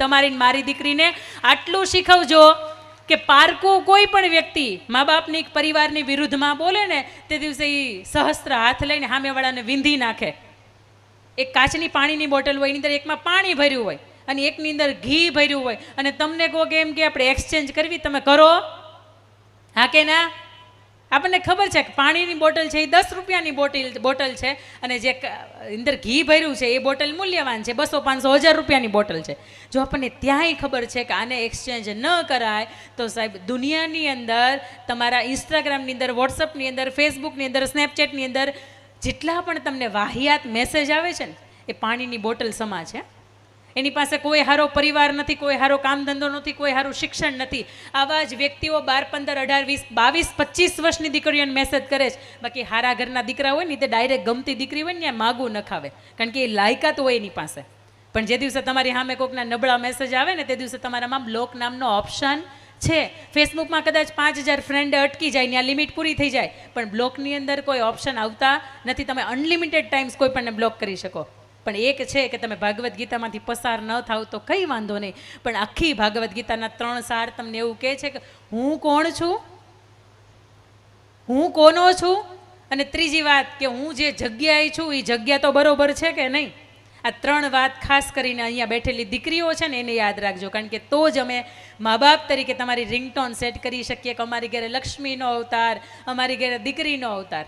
તમારી મારી દીકરીને આટલું શીખવજો કે પારકું કોઈ પણ વ્યક્તિ મા બાપની પરિવારની વિરુદ્ધમાં બોલે ને તે દિવસે એ સહસ્ત્ર હાથ લઈને સામેવાળાને વિંધી નાખે. એક કાચની પાણીની બોટલ હોય, એની અંદર એકમાં પાણી ભર્યું હોય અને એકની અંદર ઘી ભર્યું હોય, અને તમને કહો કે એમ કે આપણે એક્સચેન્જ કરવી, તમે કરો? હા કે ના? આપણને ખબર છે કે પાણીની બોટલ છે એ 10 રૂપિયાની બોટલ છે, અને જે અંદર ઘી ભર્યું છે એ બોટલ મૂલ્યવાન છે, 200, 500, 1000 રૂપિયાની બોટલ છે. જો આપણને ત્યાંય ખબર છે કે આને એક્સચેન્જ ન કરાય, તો સાહેબ દુનિયાની અંદર, તમારા ઇન્સ્ટાગ્રામની અંદર, વોટ્સઅપની અંદર, ફેસબુકની અંદર, સ્નેપચેટની અંદર જેટલા પણ તમને વાહિયાત મેસેજ આવે છે ને, એ પાણીની બોટલ સમા છે. એની પાસે કોઈ સારો પરિવાર નથી, કોઈ સારો કામ ધંધો નથી, કોઈ સારું શિક્ષણ નથી. આવા જ વ્યક્તિઓ 12, 15, 18, 20, 22, 25 વર્ષની દીકરીઓને મેસેજ કરે છે. બાકી હારા ઘરના દીકરા હોય ને તે ડાયરેક્ટ ગમતી દીકરી હોય ને ત્યાં માગું ન ખાવે, કારણ કે એ લાયકાત હોય એની પાસે. પણ જે દિવસે તમારી સામે કોઈકના નબળા મેસેજ આવે ને, તે દિવસે તમારામાં બ્લોક નામનો ઓપ્શન છે. ફેસબુકમાં કદાચ 5000 ફ્રેન્ડ અટકી જાય, ત્યાં લિમિટ પૂરી થઈ જાય, પણ બ્લોકની અંદર કોઈ ઓપ્શન આવતા નથી. તમે અનલિમિટેડ ટાઈમ્સ કોઈ પણને બ્લોક કરી શકો. પણ એક છે કે તમે ભાગવદ્ ગીતામાંથી પસાર ન થાવ તો કંઈ વાંધો નહીં, પણ આખી ભાગવદ્ ગીતાના 3 સાર તમને એવું કહે છે કે હું કોણ છું, હું કોનો છું, અને ત્રીજી વાત કે હું જે જગ્યાએ છું એ જગ્યા તો બરોબર છે કે નહીં. આ 3 વાત ખાસ કરીને અહીંયા બેઠેલી દીકરીઓ છે ને એને યાદ રાખજો, કારણ કે તો જ અમે મા બાપ તરીકે તમારી રિંગટોન સેટ કરી શકીએ કે અમારી ઘરે લક્ષ્મીનો અવતાર, અમારી ઘરે દીકરીનો અવતાર.